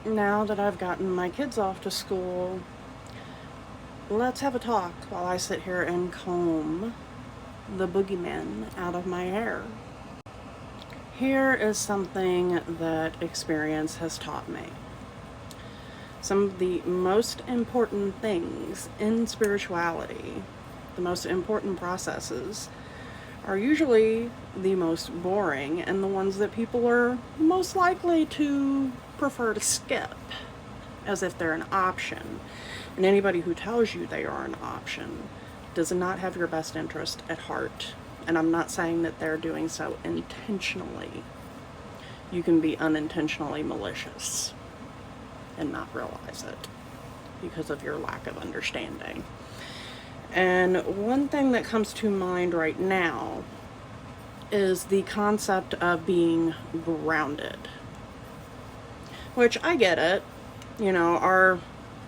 now that I've gotten my kids off to school, let's have a talk while I sit here and comb the boogeyman out of my hair. Here is something that experience has taught me. Some of the most important things in spirituality, the most important processes, are usually the most boring and the ones that people are most likely to prefer to skip, as if they're an option. And anybody who tells you they are an option does not have your best interest at heart. And I'm not saying that they're doing so intentionally. You can be unintentionally malicious and not realize it because of your lack of understanding. And one thing that comes to mind right now is the concept of being grounded. Which I get it. You know, our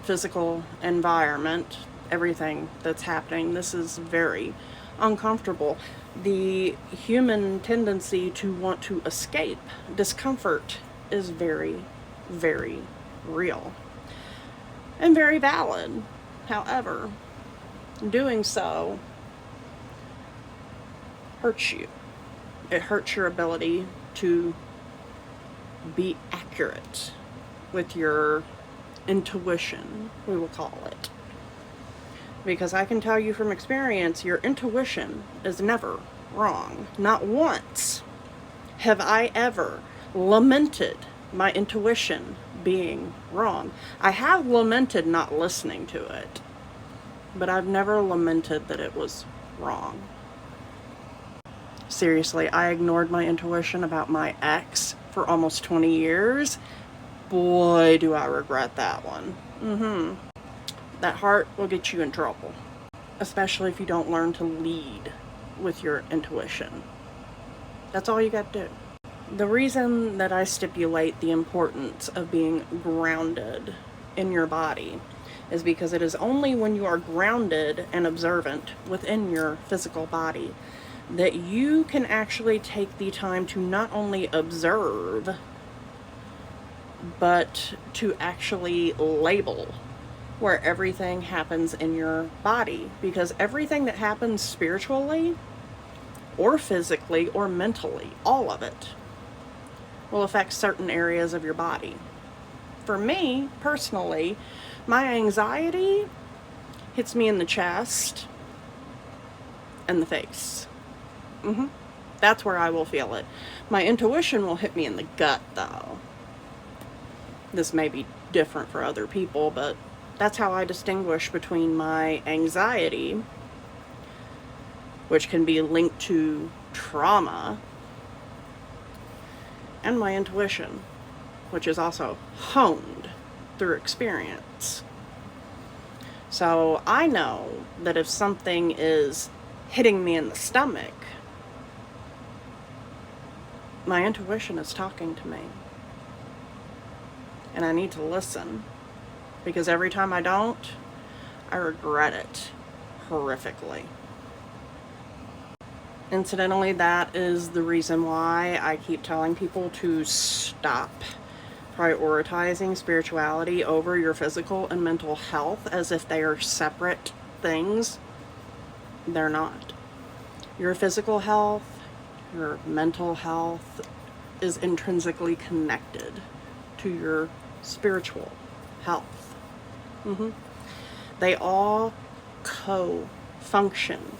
physical environment, everything that's happening, this is very uncomfortable. The human tendency to want to escape discomfort is very, very real and very valid. However, doing so hurts you. It hurts your ability to be accurate with your intuition, we will call it. Because I can tell you from experience, your intuition is never wrong. Not once have I ever lamented my intuition being wrong. I have lamented not listening to it, but I've never lamented that it was wrong. Seriously, I ignored my intuition about my ex for almost 20 years. Boy, do I regret that one. That heart will get you in trouble, especially if you don't learn to lead with your intuition. That's all you got to do. The reason that I stipulate the importance of being grounded in your body is because it is only when you are grounded and observant within your physical body that you can actually take the time to not only observe, but to actually label where everything happens in your body. Because everything that happens spiritually or physically or mentally, all of it, will affect certain areas of your body. For me, personally, my anxiety hits me in the chest and the face. That's where I will feel it. My intuition will hit me in the gut, though. This may be different for other people, but that's how I distinguish between my anxiety, which can be linked to trauma, and my intuition, which is also honed through experience. So I know that if something is hitting me in the stomach, my intuition is talking to me. And I need to listen, because every time I don't, I regret it horrifically. Incidentally, that is the reason why I keep telling people to stop prioritizing spirituality over your physical and mental health as if they are separate things. They're not. Your physical health, your mental health is intrinsically connected to your spiritual health. They all co-function.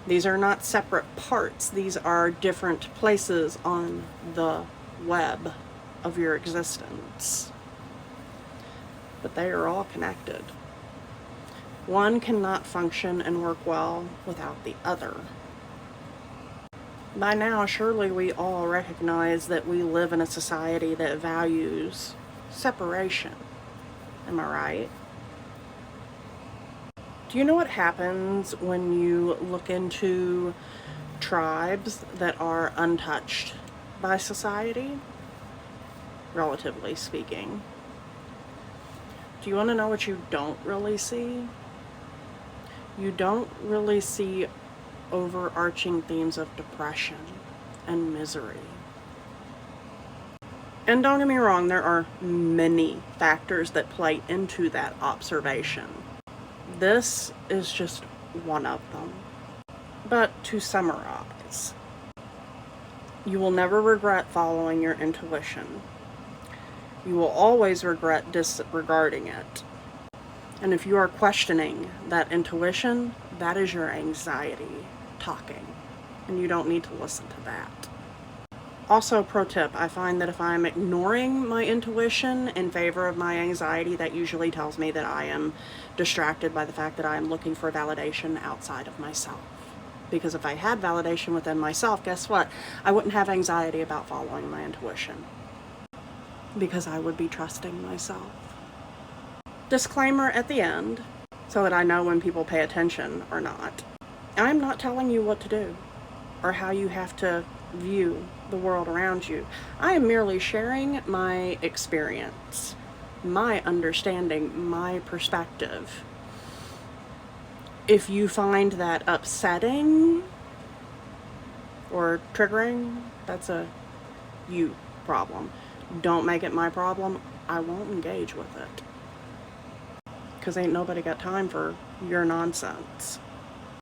These are not separate parts. These are different places on the web of your existence. But they are all connected. One cannot function and work well without the other. By now, surely we all recognize that we live in a society that values separation. Am I right? Do you know what happens when you look into tribes that are untouched by society, relatively speaking? Do you want to know what you don't really see? You don't really see overarching themes of depression and misery. And don't get me wrong, there are many factors that play into that observation. This is just one of them. But to summarize, you will never regret following your intuition. You will always regret disregarding it. And if you are questioning that intuition, that is your anxiety talking. And you don't need to listen to that. Also, pro tip, I find that if I'm ignoring my intuition in favor of my anxiety, that usually tells me that I am distracted by the fact that I am looking for validation outside of myself. Because if I had validation within myself, guess what? I wouldn't have anxiety about following my intuition. Because I would be trusting myself. Disclaimer at the end, so that I know when people pay attention or not. I'm not telling you what to do or how you have to view the world around you. I am merely sharing my experience, my understanding, my perspective. If you find that upsetting or triggering, that's a you problem. Don't make it my problem. I won't engage with it. Because ain't nobody got time for your nonsense.